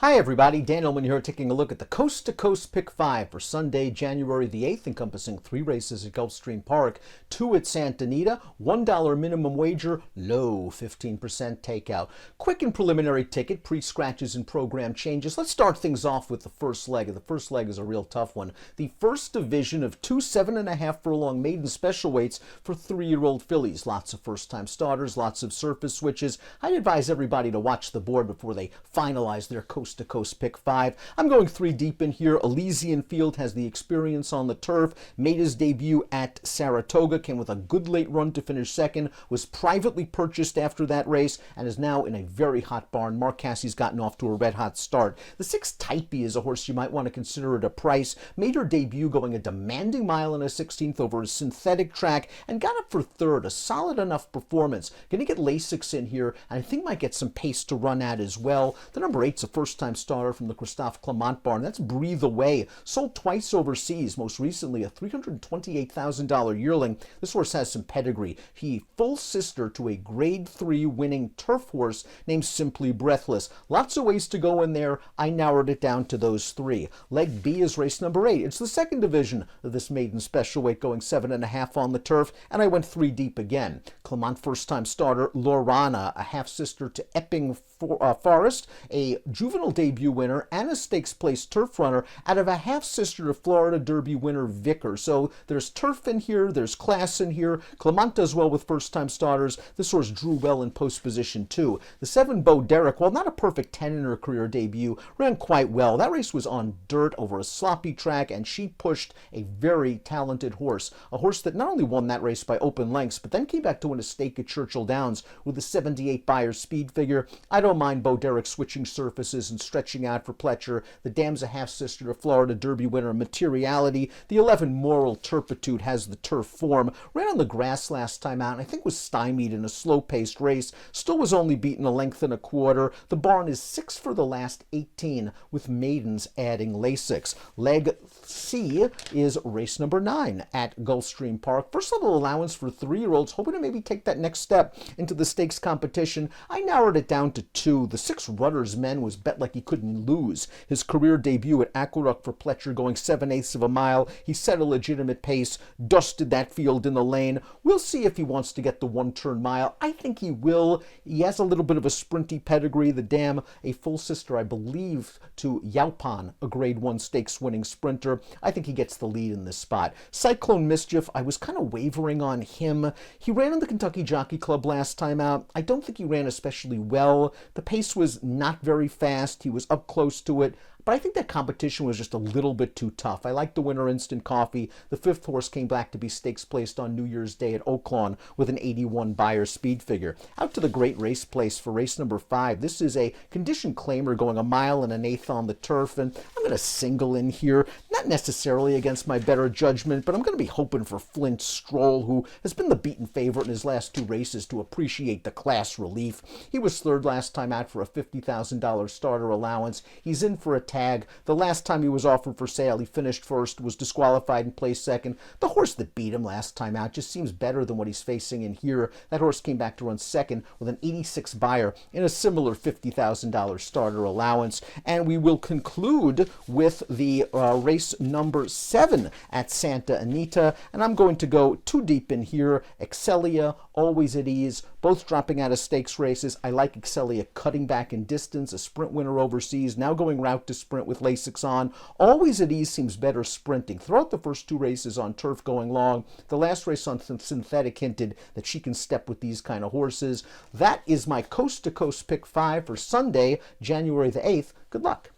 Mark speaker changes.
Speaker 1: Hi everybody, Dan Illman here taking a look at the Coast to Coast Pick 5 for Sunday, January the 8th, encompassing 3 races at Gulfstream Park, 2 at Santa Anita, $1 minimum wager, low 15% takeout. Quick and preliminary ticket, pre-scratches and program changes. Let's start things off with the first leg. The first leg is a real tough one. The first division of 2 7.5 furlong maiden special weights for 3-year-old fillies. Lots of first-time starters, lots of surface switches. I'd advise everybody to watch the board before they finalize their Coast to Coast Pick 5. I'm going 3 deep in here. Elysian Field has the experience on the turf, made his debut at Saratoga, came with a good late run to finish second, was privately purchased after that race, and is now in a very hot barn. Mark Cassie's gotten off to a red-hot start. The 6 Typee is a horse you might want to consider at a price. Made her debut going a demanding mile and a 16th over a synthetic track, and got up for third. A solid enough performance. Going to get Lasix in here, and I think might get some pace to run at as well. The number 8's a first-time starter from the Christophe Clement barn. That's Breathe Away. Sold twice overseas, most recently a $328,000 yearling. This horse has some pedigree. He full sister to a grade 3 winning turf horse named Simply Breathless. Lots of ways to go in there. I narrowed it down to those 3. Leg B is race number 8. It's the second division of this maiden special weight, going 7.5 on the turf, and I went 3 deep again. Clement first-time starter Lorana, a half-sister to Epping Forest, a juvenile debut winner and a stakes place turf runner out of a half-sister to Florida Derby winner Vicker. So there's turf in here, there's class in here. Clement does well with first-time starters. This horse drew well in post position too. The 7 Bo Derek, while not a perfect 10 in her career debut, ran quite well. That race was on dirt over a sloppy track, and she pushed a very talented horse. A horse that not only won that race by open lengths, but then came back to win a stake at Churchill Downs with a 78 Beyer speed figure. I don't mind Bo Derek switching surfaces and stretching out for Pletcher. The dam's a half-sister to Florida Derby winner Materiality. The 11 Moral Turpitude has the turf form. Ran on the grass last time out and I think was stymied in a slow-paced race. Still was only beaten a length and a quarter. The barn is 6 for the last 18 with maidens adding Lasix. Leg C is race number 9 at Gulfstream Park. First level allowance for 3-year-olds, hoping to maybe take that next step into the stakes competition. I narrowed it down to 2. The 6 Rutter's Men was bet like he couldn't lose. His career debut at Aqueduct for Pletcher, going 7/8 of a mile. He set a legitimate pace, dusted that field in the lane. We'll see if he wants to get the 1-turn mile. I think he will. He has a little bit of a sprinty pedigree. The dam, a full sister, I believe, to Yaupan, a grade 1 stakes winning sprinter. I think he gets the lead in this spot. Cyclone Mischief, I was kind of wavering on him. He ran in the Kentucky Jockey Club last time out. I don't think he ran especially well. The pace was not very fast. He was up close to it. But I think that competition was just a little bit too tough. I like the winner Instant Coffee. The 5th horse came back to be stakes placed on New Year's Day at Oaklawn with an 81 Beyer speed figure. Out to the Great Race Place for race number 5. This is a condition claimer going 1 mile and 1/8 on the turf, and I'm going to single in here. Not necessarily against my better judgment, but I'm going to be hoping for Flint Stroll, who has been the beaten favorite in his last 2 races, to appreciate the class relief. He was 3rd last time out for a $50,000 starter allowance. He's in for a tag. The last time he was offered for sale, he finished 1st, was disqualified and placed 2nd. The horse that beat him last time out just seems better than what he's facing in here. That horse came back to run 2nd with an 86 Beyer in a similar $50,000 starter allowance. And we will conclude with the race number 7 at Santa Anita. And I'm going to go 2 deep in here. Excelia, Always at Ease, both dropping out of stakes races. I like Excelia cutting back in distance, a sprint winner overseas, now going route to sprint with Lasix on. Always at Ease seems better sprinting. Throughout the first 2 races on turf going long. The last race on synthetic hinted that she can step with these kind of horses. That is my Coast to Coast Pick 5 for Sunday, January the 8th. Good luck.